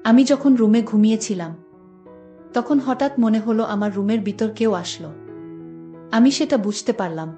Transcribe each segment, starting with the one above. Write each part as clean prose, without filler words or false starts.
আমি যখন রুমে ঘুমিয়েছিলাম তখন হঠাৎ মনে হলো আমার রুমের ভিতর কেউ আসলো। আমি সেটা বুঝতে পারলাম,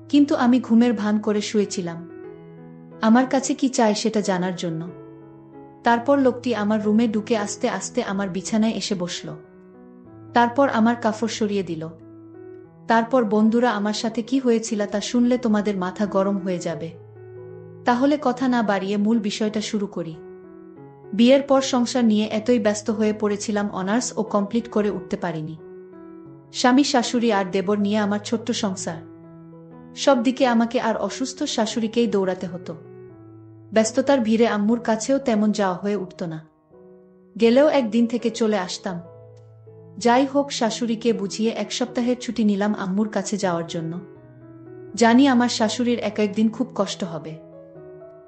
কিন্তু আমি ঘুমের ভান করে শুয়েছিলাম আমার কাছে কি চাই সেটা জানার জন্য। তারপর লোকটি আমার রুমে ঢুকে আস্তে আস্তে আমার বিছানায় এসে বসল। তারপর আমার কাপড় সরিয়ে দিল। তারপর বন্ধুরা আমার সাথে কি হয়েছিল তা শুনলে তোমাদের মাথা গরম হয়ে যাবে। তাহলে কথা না বাড়িয়ে মূল বিষয়টা শুরু করি। বিয়ের পর সংসার নিয়ে এতই ব্যস্ত হয়ে পড়েছিলাম, অনার্স ও কমপ্লিট করে উঠতে পারিনি। স্বামী শাশুড়ি আর দেবর নিয়ে আমার ছোট্ট সংসার। সব দিকে আমাকে আর অসুস্থ শাশুড়িকেই দৌড়াতে হতো। ব্যস্ততার ভিড়ে আম্মুর কাছেও তেমন যাওয়া হয়ে উঠত না। গেলেও একদিন থেকে চলে আসতাম। যাই হোক, শাশুড়িকে বুঝিয়ে এক সপ্তাহের ছুটি নিলাম আম্মুর কাছে যাওয়ার জন্য। জানি আমার শাশুড়ির এক একদিন খুব কষ্ট হবে,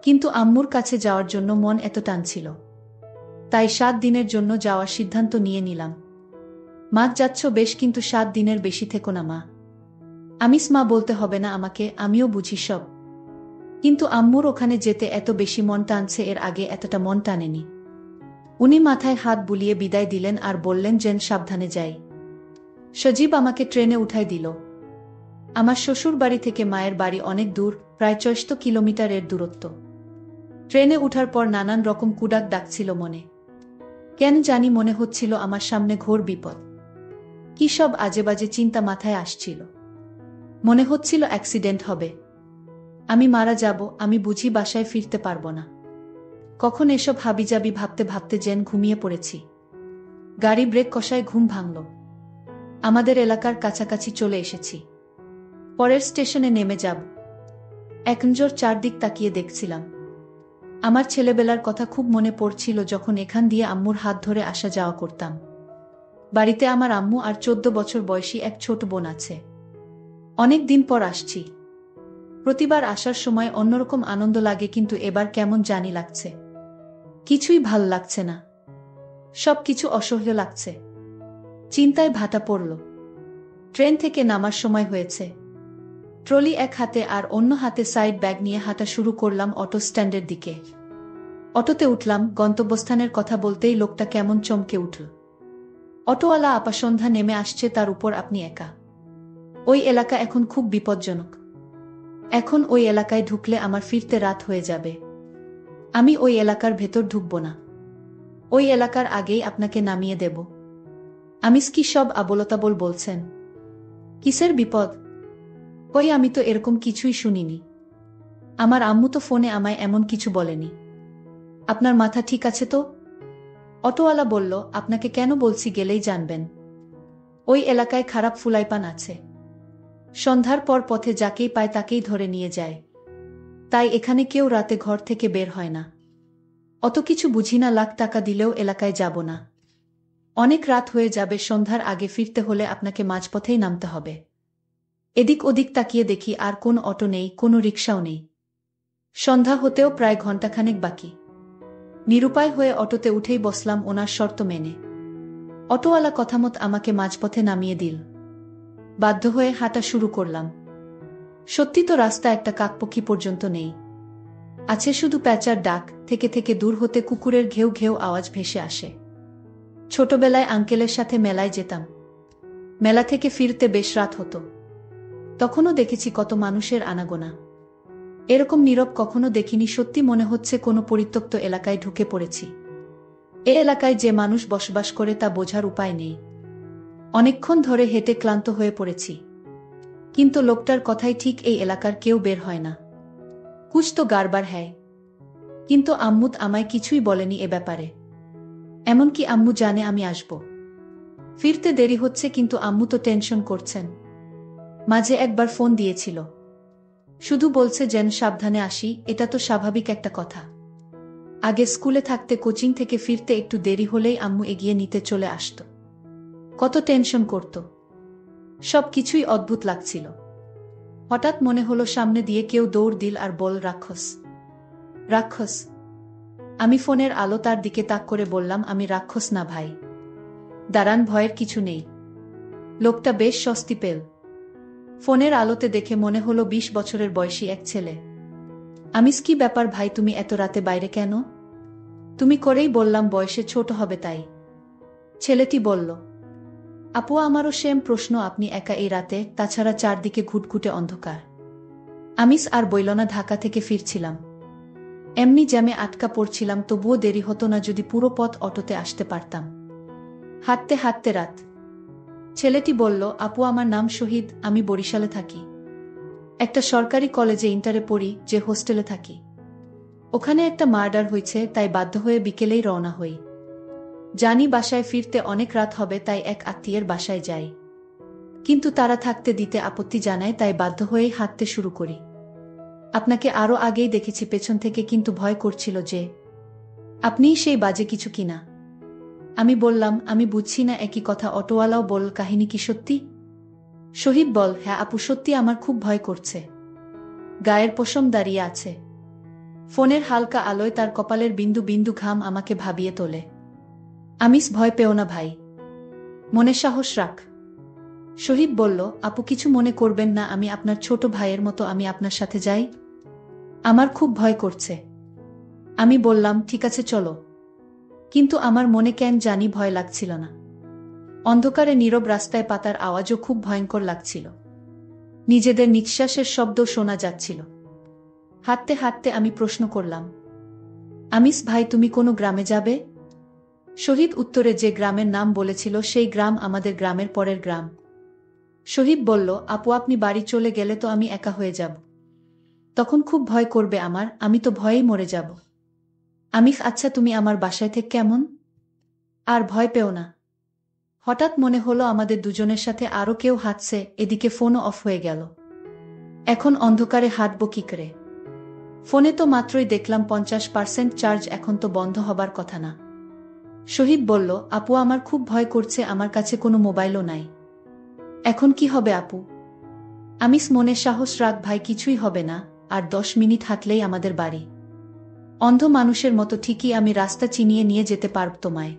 কিন্তু আম্মুর কাছে যাওয়ার জন্য মন এত টানছিল, তাই 7 দিনের জন্য যাওয়ার সিদ্ধান্ত নিয়ে নিলাম। মা, যাচ্ছ বেশ, কিন্তু 7 দিনের বেশি থেকো না মা। আমিস মা বলতে হবে না আমাকে, আমিও বুঝি সব। কিন্তু আম্মুর ওখানে যেতে এত বেশি মন টানছে, এর আগে এতটা মন টানেনি। উনি মাথায় হাত বুলিয়ে বিদায় দিলেন আর বললেন যেন সাবধানে যাই। সজীব আমাকে ট্রেনে উঠাই দিল। আমার শ্বশুর বাড়ি থেকে মায়ের বাড়ি অনেক দূর, প্রায় 64 কিলোমিটারের দূরত্ব। ট্রেনে উঠার পর নানান রকম কুডাক ডাকছিল মনে। কেন জানি মনে হচ্ছিল আমার সামনে ঘোর বিপদ। কি সব আজেবাজে চিন্তা মাথায় আসছিল। মনে হচ্ছিল অ্যাক্সিডেন্ট হবে, আমি মারা যাব, আমি বুঝি বাসায় ফিরতে পারবো না। কখন এসব হাবিজাবি ভাবতে ভাবতে যেন ঘুমিয়ে পড়েছি। গাড়ি ব্রেক কষায় ঘুম ভাঙল। আমাদের এলাকার কাছাকাছি চলে এসেছি। পরের স্টেশনে নেমে যাব। এক নজর চারদিক তাকিয়ে দেখছিলাম। আমার ছেলেবেলার কথা খুব মনে পড়ছিল, যখন এখান দিয়ে আম্মুর হাত ধরে আসা যাওয়া করতাম। বাড়িতে আমার আম্মু আর 14 বছর বয়সী এক ছোট বোন আছে। অনেক দিন পর আসছি। প্রতিবার আসার সময় অন্যরকম আনন্দ লাগে, কিন্তু এবার কেমন জানি লাগছে। কিছুই ভাল লাগছে না, সবকিছু অসহ্য লাগছে। চিন্তায় ভাটা পড়ল। ট্রেন থেকে নামার সময় হয়েছে। ট্রলি এক হাতে আর অন্য হাতে সাইড ব্যাগ নিয়ে হাঁটা শুরু করলাম অটো স্ট্যান্ডের দিকে। অটোতে উঠলাম। গন্তব্যস্থানের কথা বলতেই লোকটা কেমন চমকে উঠল। অটোওয়ালা আপা, সন্ধ্যা নেমে আসছে, তার উপর আপনি একা। ওই এলাকা এখন খুব বিপজ্জনক। এখন ওই এলাকায় ঢুকলে আমার ফিরতে রাত হয়ে যাবে। আমি ওই এলাকার ভেতর ঢুকব না। ওই এলাকার আগেই আপনাকে নামিয়ে দেব। আমিস কি সব আবোলতাবোল বলছেন? কিসের বিপদ? ওই, আমি তো এরকম কিছুই শুনিনি। আমার আম্মু তো ফোনে আমায় এমন কিছু বলেনি। আপনার মাথা ঠিক আছে তো? অটোওয়ালা বলল, আপনাকে কেন বলছি গেলেই জানবেন। ওই এলাকায় খারাপ ফুলাইপান আছে। সন্ধ্যার পর পথে যাকেই পায় তাকেই ধরে নিয়ে যায়। তাই এখানে কেউ রাতে ঘর থেকে বের হয় না। অত কিছু বুঝি না, লাখ টাকা দিলেও এলাকায় যাব না। অনেক রাত হয়ে যাবে, সন্ধ্যার আগে ফিরতে হলে আপনাকে মাঝপথেই নামতে হবে। এদিক ওদিক তাকিয়ে দেখি আর কোন অটো নেই, কোনো রিকশাও নেই। সন্ধ্যা হতেও প্রায় ঘণ্টাখানেক বাকি। নিরুপায় হয়ে অটোতে উঠেই বসলাম ওনার শর্ত মেনে। অটোওয়ালা কথামত আমাকে মাঝপথে নামিয়ে দিল। বাধ্য হয়ে হাঁটা শুরু করলাম। সত্যি তো, রাস্তা একটা কাকপক্ষী পর্যন্ত নেই। আছে শুধু প্যাঁচার ডাক, থেকে থেকে দূর হতে কুকুরের ঘেউ ঘেউ আওয়াজ ভেসে আসে। ছোটবেলায় আঙ্কেলের সাথে মেলায় যেতাম। মেলা থেকে ফিরতে বেশ রাত হতো। তখনও দেখেছি কত মানুষের আনাগোনা। এরকম নীরব কখনো দেখিনি। সত্যি মনে হচ্ছে কোনো পরিত্যক্ত এলাকায় ঢুকে পড়েছি। এ এলাকায় যে মানুষ বসবাস করে তা বোঝার উপায় নেই। অনেকক্ষণ ধরে হেঁটে ক্লান্ত হয়ে পড়েছি, কিন্তু লোকটার কথাই ঠিক, এই এলাকার কেউ বের হয় না। কুছ তো গাড়বার হ্যায়। কিন্তু আম্মুত আমায় কিছুই বলেনি এ ব্যাপারে। এমনকি আম্মু জানে আমি আসব। ফিরতে দেরি হচ্ছে, কিন্তু আম্মু তো টেনশন করছেন। মাঝে একবার ফোন দিয়েছিল, শুধু বলছে যেন সাবধানে আসি। এটা তো স্বাভাবিক একটা কথা। আগে স্কুলে থাকতে কোচিং থেকে ফিরতে একটু দেরি হলেই আম্মু এগিয়ে নিতে চলে আসত। কত টেনশন করত। সব কিছুই অদ্ভুত লাগছিল। হঠাৎ মনে হলো সামনে দিয়ে কেউ দৌড় দিল আর বল, রাক্ষস। রাক্ষস? আমি ফোনের আলো তার দিকে তাক করে বললাম, আমি রাক্ষস না ভাই। দাঁড়ান, ভয়ের কিছু নেই। লোকটা বেশ স্বস্তি পেল। ফোনের আলোতে দেখে মনে হলো 20 বছরের বয়সী এক ছেলে। আমিস, কি ব্যাপার ভাই, তুমি এত রাতে বাইরে কেন? তুমি করেই বললাম বয়সে ছোট হবে তাই। ছেলেটি বলল, আপু আমারও সেম প্রশ্ন। আপনি একা এই রাতে, তাছাড়া চারদিকে ঘুটঘুটে অন্ধকার। আমিস আর বইল না, ঢাকা থেকে ফিরছিলাম। এমনি জ্যামে আটকা পড়ছিলাম, তবুও দেরি হতো না যদি পুরো পথ অটোতে আসতে পারতাম। হাঁটতে হাঁটতে রাত। ছেলেটি বলল, আপু আমার নাম শহীদ, আমি বরিশালে থাকি। একটা সরকারি কলেজে ইন্টারে পড়ি, যে হোস্টেলে থাকি। ওখানে একটা মার্ডার হয়েছে, তাই বাধ্য হয়ে বিকেলেই রওনা হই। জানি বাসায় ফিরতে অনেক রাত হবে, তাই এক আত্মীয়ের বাসায় যাই। কিন্তু তারা থাকতে দিতে আপত্তি জানায়, তাই বাধ্য হয়েই হাঁটতে শুরু করি। আপনাকে আরও আগেই দেখেছি পেছন থেকে, কিন্তু ভয় করছিল যে আপনিই সেই বাজে কিছু কিনা। আমি বললাম, আমি বুঝছি না একই কথা। অটোওয়ালাও বলল, কাহিনী কি সত্যি? শহীদ বল, হ্যাঁ আপু সত্যি, আমার খুব ভয় করছে। গায়ের পশম দাঁড়িয়ে আছে। ফোনের হালকা আলোয় তার কপালের বিন্দু বিন্দু ঘাম আমাকে ভাবিয়ে তোলে। আমিস, ভয় পেও না ভাই, মনে সাহস রাখ। শহীদ বলল, আপু কিছু মনে করবেন না, আমি আপনার ছোট ভাইয়ের মতো, আমি আপনার সাথে যাই। আমার খুব ভয় করছে। আমি বললাম, ঠিক আছে চলো। কিন্তু আমার মনে কেন জানি ভয় লাগছিল না। অন্ধকারে নীরব রাস্তায় পাতার আওয়াজও খুব ভয়ঙ্কর লাগছিল। নিজেদের নিঃশ্বাসের শব্দও শোনা যাচ্ছিল। হাঁটতে হাঁটতে আমি প্রশ্ন করলাম, আমিস ভাই তুমি কোনো গ্রামে যাবে? শহীদ উত্তরে যে গ্রামের নাম বলেছিল সেই গ্রাম আমাদের গ্রামের পরের গ্রাম। শহীদ বলল, আপু আপনি বাড়ি চলে গেলে তো আমি একা হয়ে যাব। তখন খুব ভয় করবে আমার, আমি তো ভয়েই মরে যাব। আমি, আচ্ছা তুমি আমার বাসায় থেকে কেমন? আর ভয় পেও না। হঠাৎ মনে হলো আমাদের দুজনের সাথে আরও কেউ হাঁটছে, এদিকে ফোনও অফ হয়ে গেল। এখন অন্ধকারে হাঁটব কি করে? ফোনে তো মাত্রই দেখলাম 50% চার্জ, এখন তো বন্ধ হবার কথা না। শহীদ বলল, আপু আমার খুব ভয় করছে, আমার কাছে কোনো মোবাইলও নাই। এখন কি হবে আপু? আমিস, মনে সাহস রাখ ভাই, কিছুই হবে না। আর 10 মিনিট হাঁটলেই আমাদের বাড়ি। অন্ধ মানুষের মতো ঠিকই আমি রাস্তা চিনিয়ে নিয়ে যেতে পারব তোমায়।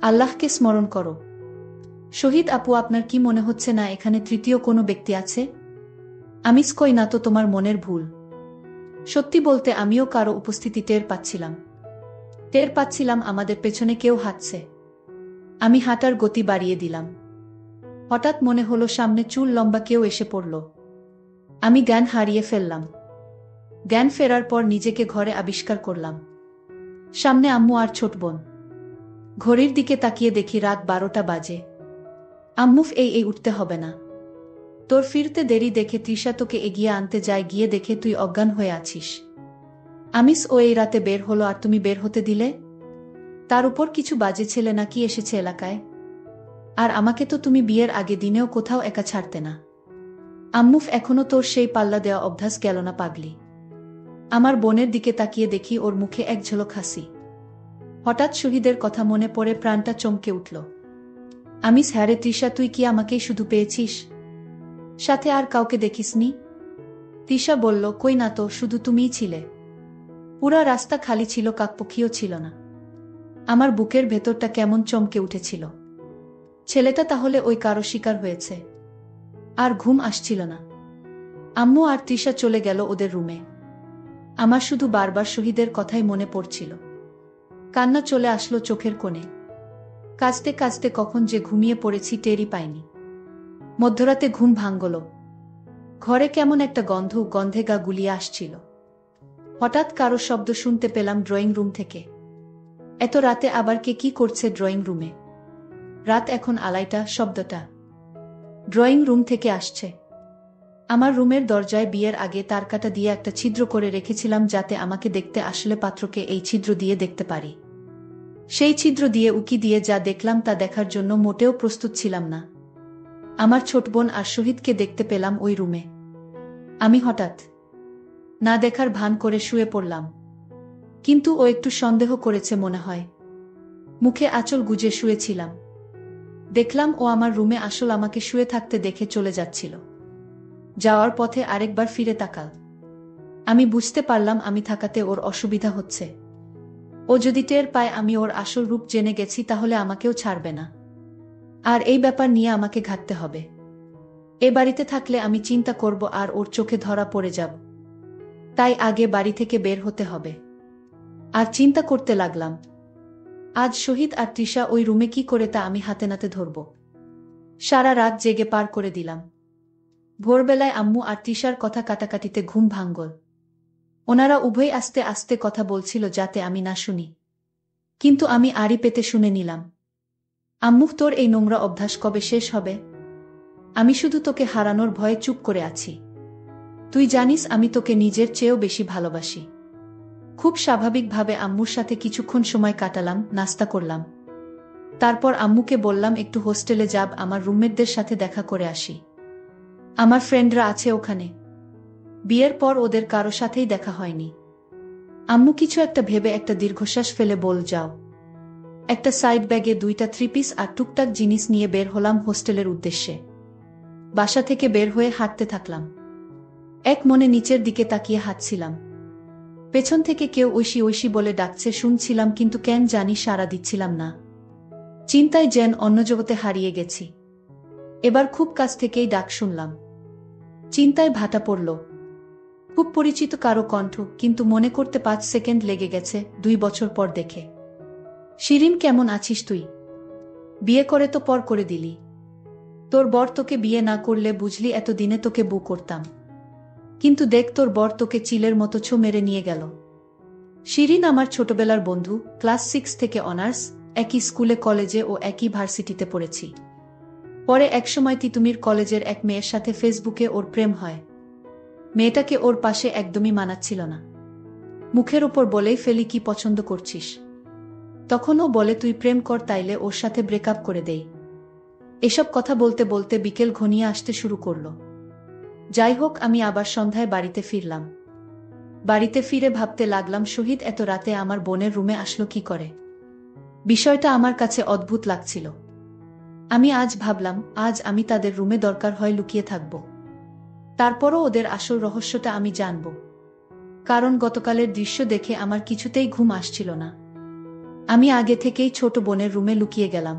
আল্লাহকে স্মরণ করো। শহীদ, আপু আপনার কি মনে হচ্ছে না এখানে তৃতীয় কোনো ব্যক্তি আছে? আমিস, কই না তো, তোমার মনের ভুল। সত্যি বলতে আমিও কারো উপস্থিতি টের পাচ্ছিলাম। টের পাচ্ছিলাম আমাদের পেছনে কেউ হাঁটছে। আমি হাঁটার গতি বাড়িয়ে দিলাম। হঠাৎ মনে হলো সামনে চুল লম্বা কেউ এসে পড়ল। আমি জ্ঞান হারিয়ে ফেললাম। জ্ঞান ফেরার পর নিজেকে ঘরে আবিষ্কার করলাম। সামনে আম্মু আর ছোট বোন। ঘড়ির দিকে তাকিয়ে দেখি রাত 12টা বাজে। আম্মু, এই উঠতে হবে না। তোর ফিরতে দেরি দেখে তৃষা তোকে এগিয়ে আনতে যায়, গিয়ে দেখে তুই অজ্ঞান হয়ে আছিস। আমিস, ও এই রাতে বের হলো আর তুমি বের হতে দিলে? তার উপর কিছু বাজে ছেলে নাকি এসেছে এলাকায়। আর আমাকে তো তুমি বিয়ের আগে দিনেও কোথাও একা ছাড়তে না। আম্মুফ, এখনো তোর সেই পাল্লা দেওয়া অভ্যাস গেল না পাগলি? আমার বোনের দিকে তাকিয়ে দেখি ওর মুখে এক ঝলক হাসি। হঠাৎ শহীদের কথা মনে পড়ে প্রাণটা চমকে উঠল। আমিস, হ্যাঁ রে তৃষা, তুই কি আমাকেই শুধু পেয়েছিস? সাথে আর কাউকে দেখিসনি? তৃষা বলল, কই না তো, শুধু তুমিই ছিলে। পুরা রাস্তা খালি ছিল, কাকপক্ষীও ছিল না। আমার বুকের ভেতরটা কেমন চমকে উঠেছিল। ছেলেটা তাহলে ওই কারো শিকার হয়েছে। আর ঘুম আসছিল না। আম্মু আর তৃষা চলে গেল ওদের রুমে। আমার শুধু বারবার শহীদের কথাই মনে পড়ছিল। কান্না চলে আসলো চোখের কোণে। কাঁদতে কাঁদতে কখন যে ঘুমিয়ে পড়েছি টেরই পাইনি। মধ্যরাতে ঘুম ভাঙল। ঘরে কেমন একটা গন্ধে গা গুলিয়ে আসছিল। হঠাৎ কারো শব্দ শুনতে পেলাম ড্রয়িং রুম থেকে। এত রাতে আবার কে কি করছে ড্রয়িং রুমে? রাত এখন 2:30, শব্দটা ড্রয়িং রুম থেকে আসছে। আমার রুমের দরজায় বিয়ের আগে তারকাটা দিয়ে একটা ছিদ্র করে রেখেছিলাম, যাতে আমাকে দেখতে আসলে পাত্রকে এই ছিদ্র দিয়ে দেখতে পারি। সেই ছিদ্র দিয়ে উকি দিয়ে যা দেখলাম তা দেখার জন্য মোটেও প্রস্তুত ছিলাম না। আমার ছোট বোন আর শহীদকে দেখতে পেলাম ওই রুমে। আমি হঠাৎ না দেখার ভান করে শুয়ে পড়লাম। কিন্তু ও একটু সন্দেহ করেছে মনে হয়। মুখে আঁচল গুজে শুয়েছিলাম। দেখলাম ও আমার রুমে আসল আমাকে শুয়ে থাকতে দেখে চলে যাচ্ছিল। যাওয়ার পথে আরেকবার ফিরে তাকাল। আমি বুঝতে পারলাম আমি থাকাতে ওর অসুবিধা হচ্ছে। ও যদি টের পায় আমি ওর আসল রূপ জেনে গেছি, তাহলে আমাকেও ছাড়বে না। আর এই ব্যাপার নিয়ে আমাকে ঘাঁটতে হবে। এ বাড়িতে থাকলে আমি চিন্তা করব আর ওর চোখে ধরা পড়ে যাব। তাই আগে বাড়ি থেকে বের হতে হবে। আর চিন্তা করতে লাগলাম, আজ শহীদ আর তৃষা ওই রুমে কি করে তা আমি হাতে নাতে ধরব। সারা রাত জেগে পার করে দিলাম। ভোরবেলায় আম্মু আর তৃষার কথা কাটাকাটিতে ঘুম ভাঙ্গল। ওনারা উভয় আস্তে আস্তে কথা বলছিল যাতে আমি না শুনি, কিন্তু আমি আড়ি পেতে শুনে নিলাম। আম্মু, তোর এই নোংরা অভ্যাস কবে শেষ হবে? আমি শুধু তোকে হারানোর ভয়ে চুপ করে আছি। তুই জানিস আমি তোকে নিজের চেয়েও বেশি ভালোবাসি। খুব স্বাভাবিকভাবে আম্মুর সাথে কিছুক্ষণ সময় কাটালাম, নাস্তা করলাম। তারপর আম্মুকে বললাম একটু হোস্টেলে যাব, আমার রুমমেটদের সাথে দেখা করে আসি। আমার ফ্রেন্ডরা আছে ওখানে। বিয়ের পর ওদের কারো সাথেই দেখা হয়নি। আম্মু কিছু একটা ভেবে একটা দীর্ঘশ্বাস ফেলে বল, যাও। একটা সাইড ব্যাগে 2টা 3 পিস আর টুকটাক জিনিস নিয়ে বের হলাম হোস্টেলের উদ্দেশ্যে। বাসা থেকে বের হয়ে হাঁটতে থাকলাম। এক মনে নিচের দিকে তাকিয়ে হাঁটছিলাম। পেছন থেকে কেউ ঐশী ঐশী বলে ডাকছে শুনছিলাম, কিন্তু কেন জানি সাড়া দিচ্ছিলাম না। চিন্তায় যেন অন্য জগতে হারিয়ে গেছি। এবার খুব কাছ থেকেই ডাক শুনলাম। চিন্তায় ভাটা পড়ল। খুব পরিচিত কারো কণ্ঠ, কিন্তু মনে করতে 5 সেকেন্ড লেগে গেছে, 2 বছর পর দেখে। শিরিন, কেমন আছিস তুই? বিয়ে করে তো পর করে দিলি। তোর বর তোকে বিয়ে না করলে বুঝলি এতদিনে তোকে বউ করতাম। কিন্তু দেখ, তোর বর তোকে চিলের মতো ছো মেরে নিয়ে গেল। শিরিন আমার ছোটবেলার বন্ধু, ক্লাস 6 থেকে অনার্স, একই স্কুলে কলেজে ও একই ভার্সিটিতে পড়েছি। পরে একসময় তিতুমির কলেজের এক মেয়ের সাথে ফেসবুকে ওর প্রেম হয়। মেয়েটাকে ওর পাশে একদমই মানাচ্ছিল না। মুখের ওপর বলেই ফেলি, কি পছন্দ করছিস? তখন ও বলে, তুই প্রেম কর, তাইলে ওর সাথে ব্রেকআপ করে দেই। এসব কথা বলতে বলতে বিকেল ঘনিয়ে আসতে শুরু করল। যাই হোক, আমি আবার সন্ধ্যায় বাড়িতে ফিরলাম। বাড়িতে ফিরে ভাবতে লাগলাম, শহীদ এত রাতে আমার বোনের রুমে আসলো কি করে। বিষয়টা আমার কাছে অদ্ভুত লাগছিল। আমি আজ ভাবলাম, আজ আমি তাদের রুমে দরকার হয় লুকিয়ে থাকব। তারপরও ওদের আসল রহস্যটা আমি জানব। কারণ গতকালের দৃশ্য দেখে আমার কিছুতেই ঘুম আসছিল না। আমি আগে থেকেই ছোট বোনের রুমে লুকিয়ে গেলাম।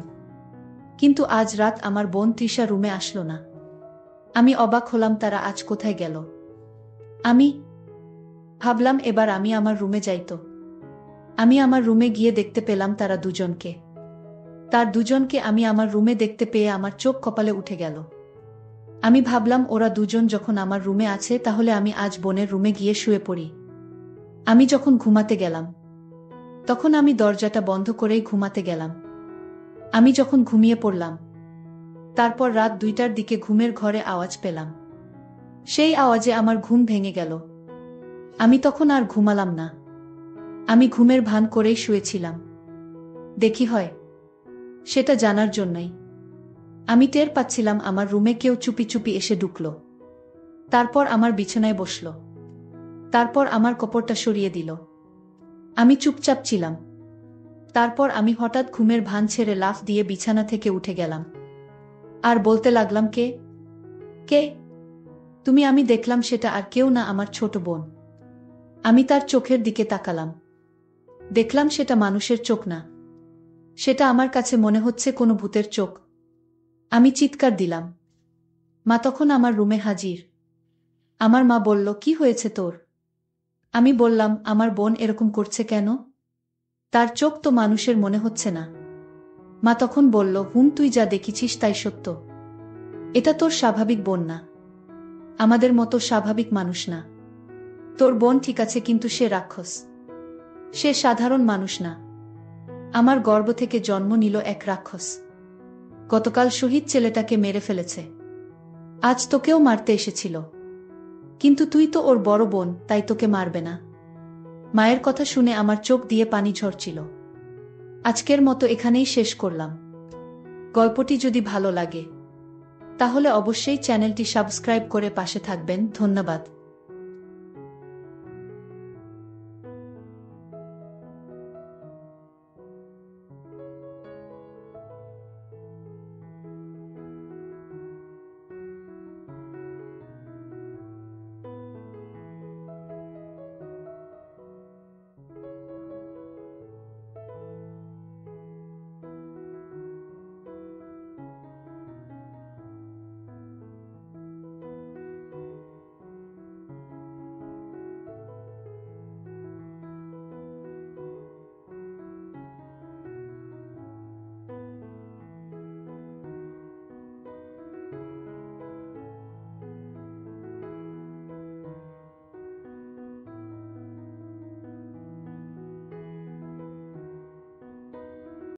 কিন্তু আজ রাত আমার বোন তৃষা রুমে আসলো না। আমি অবাক হলাম, তারা আজ কোথায় গেল। আমি ভাবলাম, এবার আমি আমার রুমে যাইতো। আমি আমার রুমে গিয়ে দেখতে পেলাম তারা দুজনকে। তার দুজনকে আমি আমার রুমে দেখতে পেয়ে আমার চোখ কপালে উঠে গেল। আমি ভাবলাম, ওরা দুজন যখন আমার রুমে আছে, তাহলে আমি আজ বোনের রুমে গিয়ে শুয়ে পড়ি। আমি যখন ঘুমাতে গেলাম, তখন আমি দরজাটা বন্ধ করেই ঘুমাতে গেলাম। আমি যখন ঘুমিয়ে পড়লাম, তারপর রাত 2টার দিকে ঘুমের ঘরে আওয়াজ পেলাম। সেই আওয়াজে আমার ঘুম ভেঙে গেল। আমি তখন আর ঘুমালাম না। আমি ঘুমের ভান করেই শুয়েছিলাম। দেখি হয় সেটা জানার জন্যই। আমি টের পাচ্ছিলাম আমার রুমে কেউ চুপি চুপি এসে ঢুকল। তারপর আমার বিছানায় বসল। তারপর আমার কপড়টা সরিয়ে দিল। আমি চুপচাপ ছিলাম। তারপর আমি হঠাৎ ঘুমের ভান ছেড়ে লাফ দিয়ে বিছানা থেকে উঠে গেলাম। আর বলতে লাগলাম, কে কে তুমি? আমি দেখলাম সেটা আর কেউ না, আমার ছোট বোন। আমি তার চোখের দিকে তাকালাম। দেখলাম সেটা মানুষের চোখ না। সেটা আমার কাছে মনে হচ্ছে কোনো ভূতের চোখ। আমি চিৎকার দিলাম। মা তখন আমার রুমে হাজির। আমার মা বলল, কি হয়েছে তোর? আমি বললাম, আমার বোন এরকম করছে কেন? তার চোখ তো মানুষের মনে হচ্ছে না। মা তখন বলল, তুই যা দেখেছিস তাই সত্য। এটা তোর স্বাভাবিক বোন না। আমাদের মতো স্বাভাবিক মানুষ না। তোর বোন ঠিক আছে, কিন্তু সে রাক্ষস। সে সাধারণ মানুষ না। আমার গর্ভ থেকে জন্ম নিল এক রাক্ষস। গতকাল শহীদ ছেলেটাকে মেরে ফেলেছে। আজ তোকেও মারতে এসেছিল। কিন্তু তুই তো ওর বড় বোন, তাই তোকে মারবে না। মায়ের কথা শুনে আমার চোখ দিয়ে পানি ঝরছিল। আজকের মতো এখানেই শেষ করলাম। গল্পটি যদি ভালো লাগে, তাহলে অবশ্যই চ্যানেলটি সাবস্ক্রাইব করে পাশে থাকবেন। ধন্যবাদ।